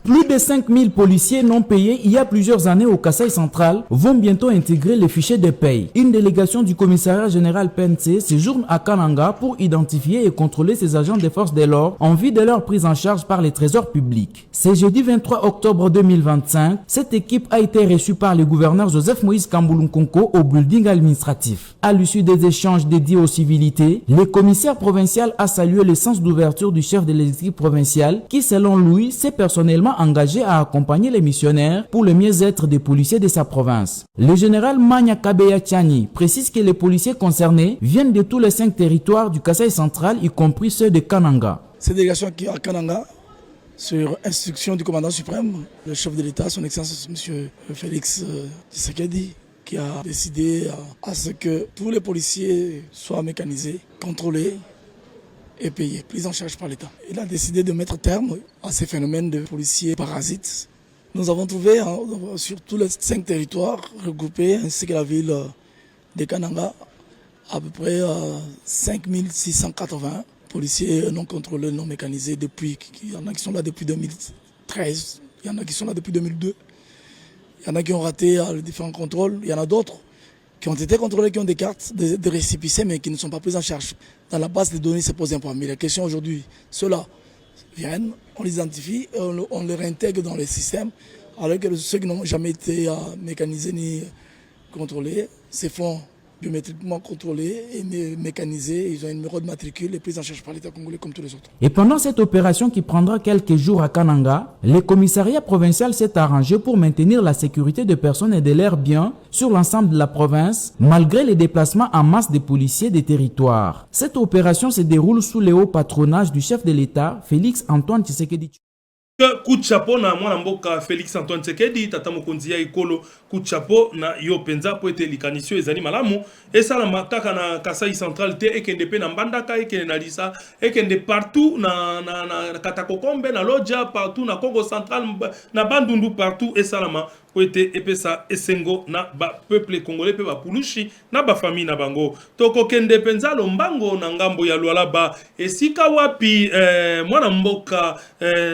Plus de 5000 policiers non payés il y a plusieurs années au Kasaï central vont bientôt intégrer les fichiers de paye. Une délégation du commissariat général PNC séjourne à Kananga pour identifier et contrôler ces agents des forces de l'ordre en vue de leur prise en charge par les trésors publics. Ce jeudi 23 octobre 2025, cette équipe a été reçue par le gouverneur Joseph Moïse Kambulu Nkonko au building administratif. À l'issue des échanges dédiés aux civilités, le commissaire provincial a salué le sens d'ouverture du chef de l'exécutif provincial qui, selon lui, s'est personnellement engagé à accompagner les missionnaires pour le mieux-être des policiers de sa province. Le général Manya Kabeya Tchani précise que les policiers concernés viennent de tous les 5 territoires du Kasaï central, y compris ceux de Kananga. Cette délégation qui est à Kananga, sur instruction du commandant suprême, le chef de l'État, son excellence M. Félix Tshisekedi, qui a décidé à ce que tous les policiers soient mécanisés, contrôlés et payés, pris en charge par l'État. Il a décidé de mettre terme à ces phénomènes de policiers parasites. Nous avons trouvé sur tous les 5 territoires regroupés, ainsi que la ville de Kananga, à peu près 5680 policiers non contrôlés, non mécanisés depuis. Il y en a qui sont là depuis 2013, il y en a qui sont là depuis 2002, il y en a qui ont raté les différents contrôles, il y en a d'autres qui ont été contrôlés, qui ont des cartes de récépissés, mais qui ne sont pas pris en charge. Dans la base des données, c'est posé un point. Mais la question aujourd'hui, ceux-là viennent, on les identifie, on les réintègre dans les systèmes, alors que ceux qui n'ont jamais été mécanisés ni contrôlés se font biométriquement contrôlés et mécanisés. Ils ont un numéro de matricule et pris en charge par l'État congolais comme tous les autres. Et pendant cette opération qui prendra quelques jours à Kananga, le commissariat provincial s'est arrangé pour maintenir la sécurité des personnes et de leurs biens sur l'ensemble de la province, malgré les déplacements en masse des policiers des territoires. Cette opération se déroule sous le haut patronage du chef de l'État, Félix Antoine Tshisekedi. coup de chapeau na mwana mboka Félix Antoine Tshisekedi tata mokonzi ya ekolo coup de chapeau na yo penza po ete likanisio ezali malamu esala makaka na Kasai Central te ekende pe na Mbandaka ekende na Lisa ekende partout na Katakokombe na Lodja partout na Congo Central na Bandundu partout esalama po ete epesa esengo na ba peuple congolais pe ba pulushi na ba famille na bango toko kende penza lombango na ngambo ya Lualaba esika wapi mwana mboka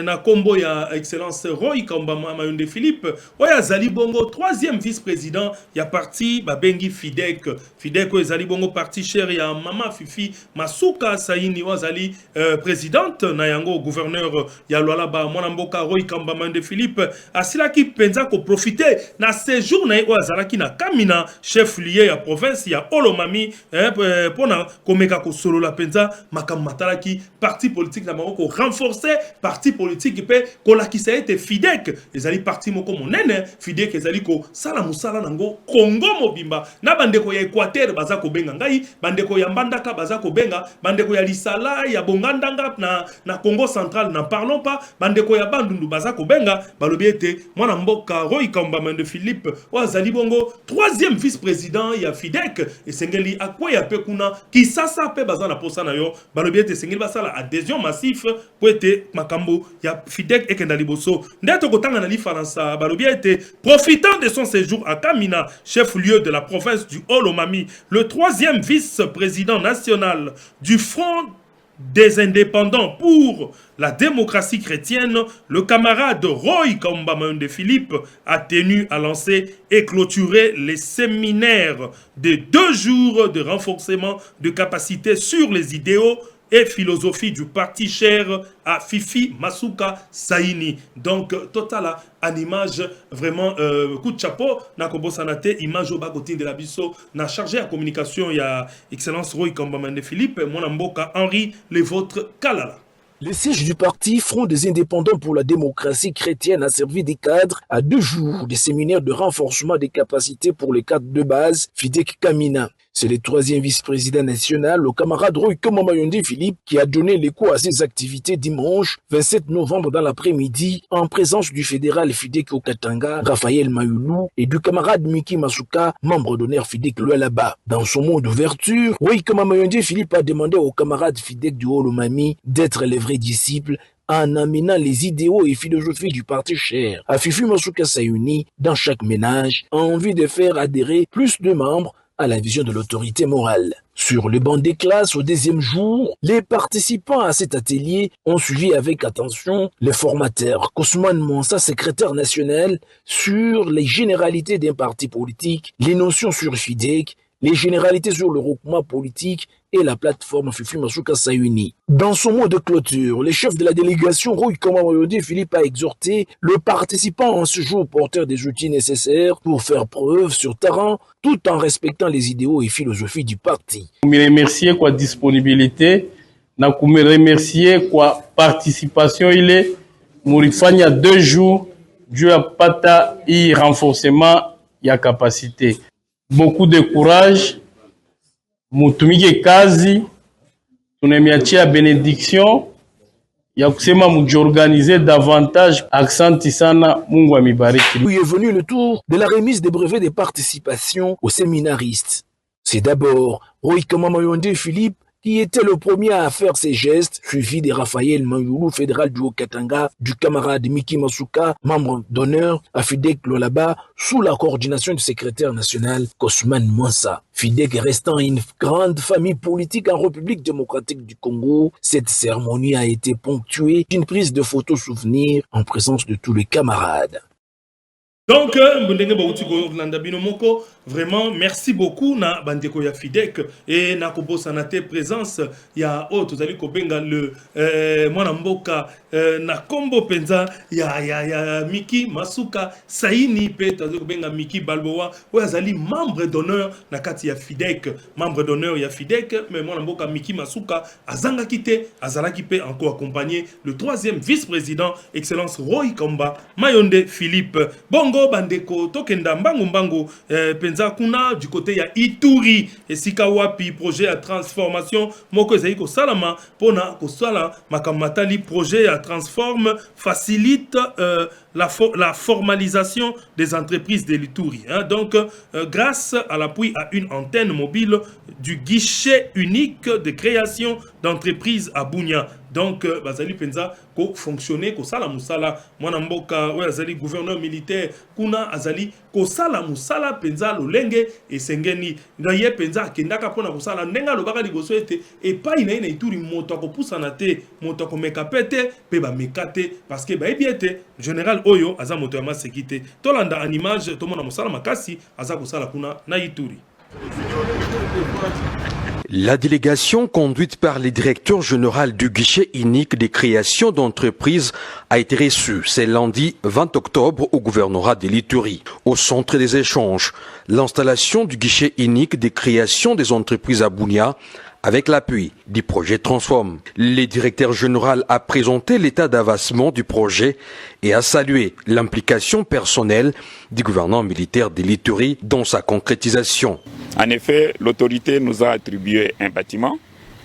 na kombo ya excellence Roy Kamba Mayonde Philippe oya zali bongo troisième vice-président ya parti babengi Fidek ezali bongo parti cher ya mama Fifi Masuka Saini wazali présidente na yango gouverneur ya Lualaba mwana mboka Roy Kamba Mayonde Philippe asilaki penza ko profiter na séjour na wazalaki na Kamina chef lié ya province ya Olomami pona komeka ko solo la penza matalaki parti politique na bango ko renforcer parti politique pe ko la kisa ete Fidek ezali parti moko monene Fidek ezali ko sala musala nango Congo mobimba na bandeko ya Équateur baza ko benga ngai bandeko ya Mbandaka baza ko benga bandeko ya Lisala ya Bongandanga na Congo central n'en parlons pas bandeko ya Bandundu baza ko benga balobi ete mwana mboka Roy Kamba Mayonde Philippe wazali bongo troisième vice-président ya Fidek esengeli akwea pe kuna kisasa pe baza na posa na yo balobi ete esengeli basala adhésion massif po ete makambo ya Fidek ekenda liboso ndeto kotanga na li Faransa balobi ete profitant de son séjour à Kamina chef-lieu de la province du Olomami le troisième vice-président national du Front des indépendants pour la démocratie chrétienne, le camarade Roy Kamba Mayonde Philippe a tenu à lancer et clôturer les séminaires de 2 jours de renforcement de capacité sur les idéaux et philosophie du parti cher à Fifi Masuka Saini. Donc, total, en image, vraiment, coup de chapeau, na kobo sanate, image au bagotin de la biso, na chargé à communication, il y a Excellence Roy Kamba Mayonde Philippe, mon amboka Henri, les vôtres, Kalala. Le siège du parti Front des indépendants pour la démocratie chrétienne a servi des cadres à 2 jours des séminaires de renforcement des capacités pour les cadres de base Fidek Kamina. C'est le 3e vice-président national, le camarade Roy Kamba Mayonde Philippe, qui a donné l'écho à ses activités dimanche 27 novembre dans l'après-midi en présence du fédéral Fidek Okatanga, Raphaël Mayoulou et du camarade Miki Masuka, membre d'honneur Fidek Lualaba. Dans son mot d'ouverture, Roy Kamba Mayonde Philippe a demandé au camarade Fidek du Olomami d'être les vrais disciples en amenant les idéaux et philosophies du parti cher à Fifi Masuka Saini dans chaque ménage en vue de faire adhérer plus de membres à la vision de l'autorité morale. Sur le banc des classes, au 2e jour, les participants à cet atelier ont suivi avec attention le formateur Cosman Monsa, secrétaire national, sur les généralités d'un parti politique, les notions sur Fidek, les généralités sur le regroupement politique et la plateforme Fifi Masuka Saini. Dans son mot de clôture, le chef de la délégation Roy Kamba Mayonde Philippe a exhorté le participant en ce jour porteur des outils nécessaires pour faire preuve sur terrain tout en respectant les idéaux et philosophies du parti. Je remercie kwa disponibilité na kuremercier kwa participation ile mulifanya 2 jours juu ya pata hii renforcement ya capacité. Beaucoup de courage, mutumike kazi, tunemiachia benediction ya kusema mujiorganize davantage. Aksanti sana, Mungu amibariki. Puis est venu le tour de la remise des brevets de participation aux séminaristes. C'est d'abord Roy Kamba Mayonde Philippe qui était le premier à faire ces gestes, suivi de Raphaël Mayoulou, fédéral du Haut-Katanga, du camarade Miki Masuka, membre d'honneur à Fidek Lualaba, sous la coordination du secrétaire national Cosman Monsa. Fidek restant une grande famille politique en République démocratique du Congo, cette cérémonie a été ponctuée d'une prise de photos souvenirs en présence de tous les camarades. Donc, vraiment, merci beaucoup na bandeko ya Fidek et na kobo sanate présence ya tozali kobenga le mwana mboka na kombo penza ya Miki Masuka Saini pe tozali kobenga Miki Balboa ou azali membre d'honneur na kati ya Fidek, membre d'honneur ya Fidek, mais mwana mboka Miki Masuka azanga kite azalaki pe encore accompagné le 3e vice-président excellence Roy Kamba Mayonde Philippe. Bongo bongo bandeko tokenda mbango penza kuna du côté ya Ituri esika wapi projet ya transformation moko ezali ko salama pona ko sala makamatali projet ya transforme facilite la formalisation des entreprises de l'Ituri. Hein. Donc, grâce à l'appui à une antenne mobile du guichet unique de création d'entreprises à Bunia. Donc, Bazali Penza, ko fonctionner, ko sala musala, mwana mboka, ouais, azali gouverneur militaire, kuna azali, ko sala musala Penza lolenge et sengeni. Ngaye Penza, kendaka pona ko sala, nenga lo baka ligoso ete, et pas ina Ituri, moto ko poussa na te, moto ko mekapete, pe ba mekate, parce que ba ebiete, général Oyo, aza moto ya masekite. Tolanda en image, to mona musala makasi, aza ko sala kuna na Ituri. La délégation conduite par le directeur général du guichet unique des créations d'entreprises a été reçue ce lundi 20 octobre au gouvernorat de l'Ituri. Au centre des échanges, l'installation du guichet unique des créations des entreprises à Bunia avec l'appui du projet Transform. Le directeur général a présenté l'état d'avancement du projet et a salué l'implication personnelle du gouvernement militaire de l'Ituri dans sa concrétisation. En effet, l'autorité nous a attribué un bâtiment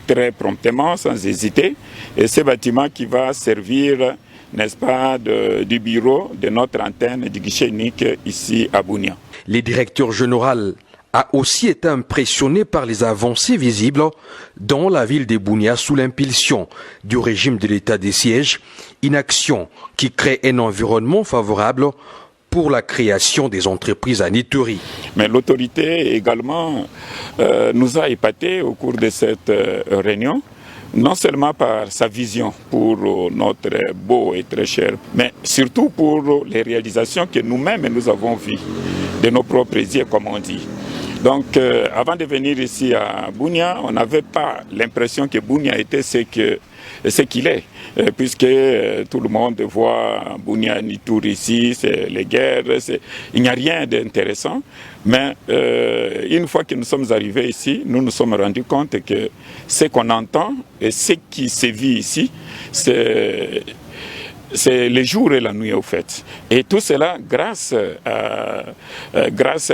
très promptement, sans hésiter, et ce bâtiment qui va servir, n'est-ce pas, du bureau de notre antenne du guichet unique ici à Bunia. Le directeur général a aussi été impressionné par les avancées visibles dans la ville de Bunia sous l'impulsion du régime de l'état des sièges, une action qui crée un environnement favorable pour la création des entreprises à Ituri. Mais l'autorité également nous a épatés au cours de cette réunion, non seulement par sa vision pour notre beau et très cher, mais surtout pour les réalisations que nous-mêmes nous avons vues de nos propres yeux, comme on dit. Donc, avant de venir ici à Bunia, on n'avait pas l'impression que Bunia était ce qu'il est, puisque tout le monde voit Bunia Ituri ici, c'est les guerres, il n'y a rien d'intéressant. Mais une fois que nous sommes arrivés ici, nous nous sommes rendus compte que ce qu'on entend et ce qui se vit ici, c'est le jour et la nuit au fait. Et tout cela grâce à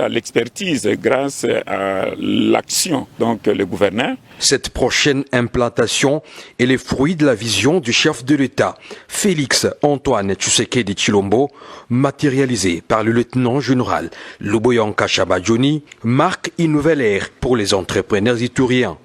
l'expertise, grâce à l'action donc le gouverneur. Cette prochaine implantation est le fruit de la vision du chef de l'État, Félix Antoine Tshisekedi Tshilombo, matérialisée par le lieutenant général Luboyanka Shabajoni, marque une nouvelle ère pour les entrepreneurs ituriens.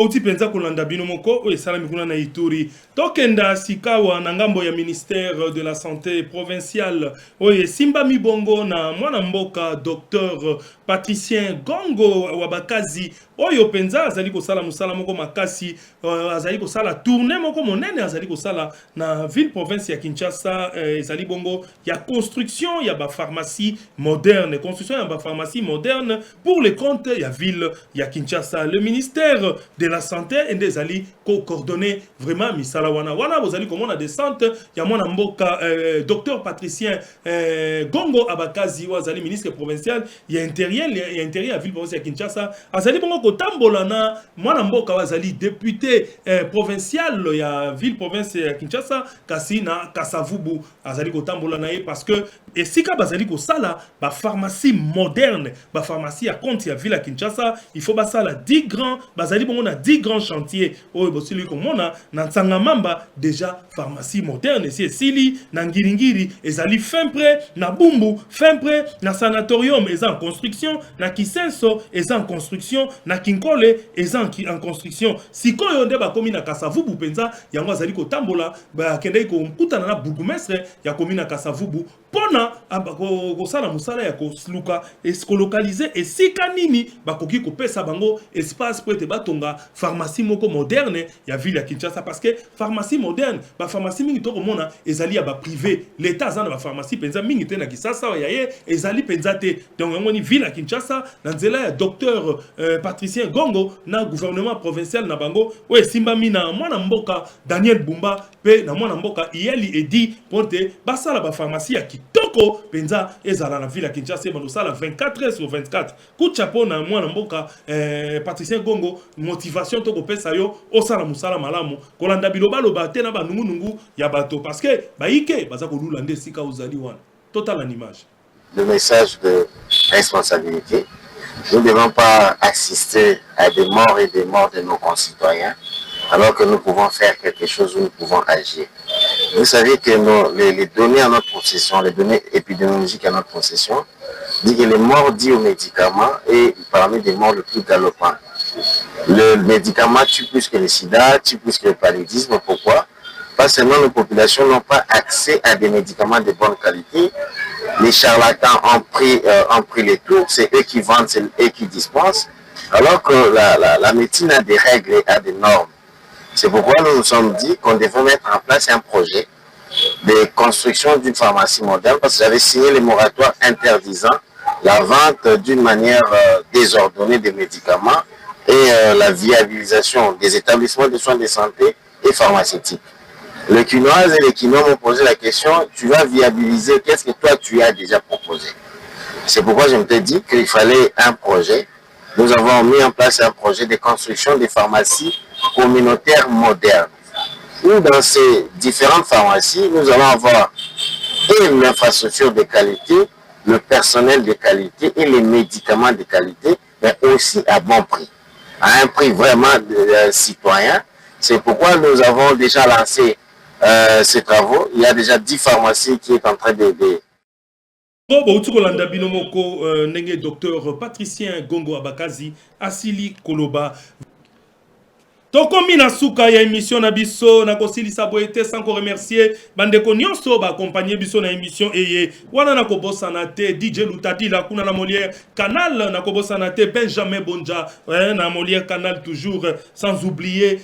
Oti penza kolanda bino moko o esala mikuna na Ituri tokenda sikawa na ngambo ya ministère de la santé provinciale o Simba Mibongo na mwana mboka docteur Patricien Gongo Wabakazi oyo penza azali kosala musala moko makasi azali kosala tournée moko monene azali kosala na ville province ya Kinshasa ezali bongo ya construction ya ba pharmacie moderne pour les comptes ya ville ya Kinshasa. Le ministère de la santé et des alliés coordonné vraiment misala wana vous allez comme on a descente ya mwana mboka docteur Patricien Gongo Abakazi wazali ministre provincial ya intérieur à ville province ya Kinshasa azali bongo kotambola na mwana mboka wazali député provincial ya ville province ya Kinshasa kasi na Kasavubu azali kotambola na ye parce que esika bazali ko sala ba pharmacie moderne ba pharmacie ya compte ya ville ya Kinshasa il faut basala 10 grands bazali bongo na 10 grands chantiers oyo bosili komona na Nsangamamba déjà pharmacie moderne si esili na Ngiringiri ezali fin prêt na Bumbu fin prêt na sanatorium eza en construction na Kisenso eza en construction na Kinkole eza en construction sikoyo nde bakomi na Kasavubu penza yango azali kotambola ba kendai ko mkutana na bourgmestre ya komi na Kasavubu pona kosala musala ya koluka eskolokalize esika nini bakoki kopesa bango espace pour te batonga pharmacie moko moderne ya ville ya Kinshasa parce que pharmacie moderne ba pharmacie mingi to komona ezali ya ba privé l'état azana ba pharmacie penza mingi te na Kisasa ya ye ezali penza te donc ngoni ville ya Kinshasa na nzela ya docteur Patricien Gongo na gouvernement provincial na bango o Simba mina mwana mboka Daniel Bumba pe na mwana mboka Yeli Edi ponte basala ba pharmacie ya kitoko kitoko penza ezala la ville ya Kinshasa banosala 24h/24 coup de chapeau na mwana mboka Patricien Gongo motivation to kopesa yo osala musala malamu kolanda biloba loba te na banungunungu ya bato parce que baike baza kolula nde sika ozali wana total en image. Le message de responsabilité. Nous ne devons pas assister à des morts et des morts de nos concitoyens alors que nous pouvons faire quelque chose où nous pouvons agir. Vous savez que les données à notre possession, les données épidémiologiques à notre possession, disent que les morts dus aux médicaments est parmi les morts les plus galopants. Le médicament tue plus que le sida, tue plus que le paludisme. Pourquoi? Pas seulement nos populations n'ont pas accès à des médicaments de bonne qualité, les charlatans ont pris les tours, c'est eux qui vendent, c'est eux qui dispensent, alors que la médecine a des règles et a des normes. C'est pourquoi nous nous sommes dit qu'on devait mettre en place un projet de construction d'une pharmacie moderne, parce que j'avais signé les moratoires interdisant la vente d'une manière désordonnée des médicaments et la viabilisation des établissements de soins de santé et pharmaceutiques. Les Quinoises et les Quinois m'ont posé la question, tu vas viabiliser, qu'est-ce que toi tu as déjà proposé? C'est pourquoi je me suis dit qu'il fallait un projet. Nous avons mis en place un projet de construction des pharmacies communautaires modernes. Où dans ces différentes pharmacies, nous allons avoir et l'infrastructure de qualité, le personnel de qualité et les médicaments de qualité, mais aussi à bon prix, à un prix vraiment citoyen. C'est pourquoi nous avons déjà lancé ces travaux. Il y a déjà 10 pharmacies qui sont en train de... Docteur Patricien Gongo Abakazi, Asili Koloba. Tokomi na suka ya émission na biso na kosilisa boete sans ko remercier bandeko nyonso ba accompagner biso na émission eye wana na kobosa na te DJ Lutati la kuna na Molière Canal na kobosa na te Benjamin Bonja na Molière Canal toujours sans oublier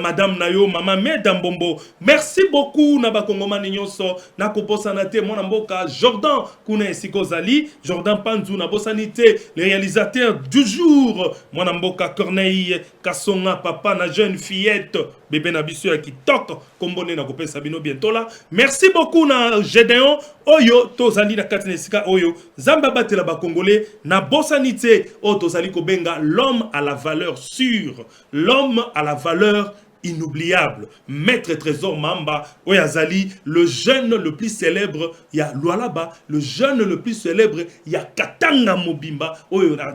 madame Nayo maman Madame Bombo. Merci beaucoup na ba kongomani nyonso na kobosa na te mona mboka Jordan kuna esiko zali Jordan Panzu na bosanité le réalisateur du jour mona mboka Corneille Kasonga papa na jeune fillette bébé na biso ya kitoko kombone na kopesa bino bientôt là. Merci beaucoup na Gédéon oyo tozali na kati na sika oyo zamba batela ba congolais na bosanité o tozali ko benga l'homme à la valeur sûre, l'homme à la valeur inoubliable. Maître Trésor Mamba Oyazali, le jeune le plus célèbre, il y a Lualaba, le jeune le plus célèbre, il y a Katanga Mobimba,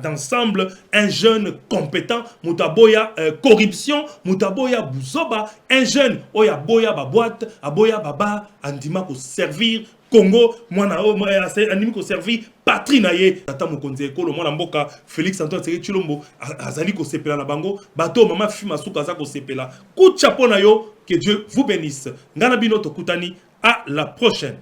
d'ensemble, un jeune compétent, Mutaboya corruption, Mutaboya Bouzoba, un jeune, Oya Boya Baboite, Aboya Baba, Andima pour servir Congo, mwana animi ko servi patrie na ye tata mokonzi ekolo mwana mboka Félix Antoine Tshisekedi Tshilombo azali ko sepela na bango bato mama fima suka za ko sepela coup de chapeau na yo, que Dieu vous bénisse ngana bino tokutani à la prochaine.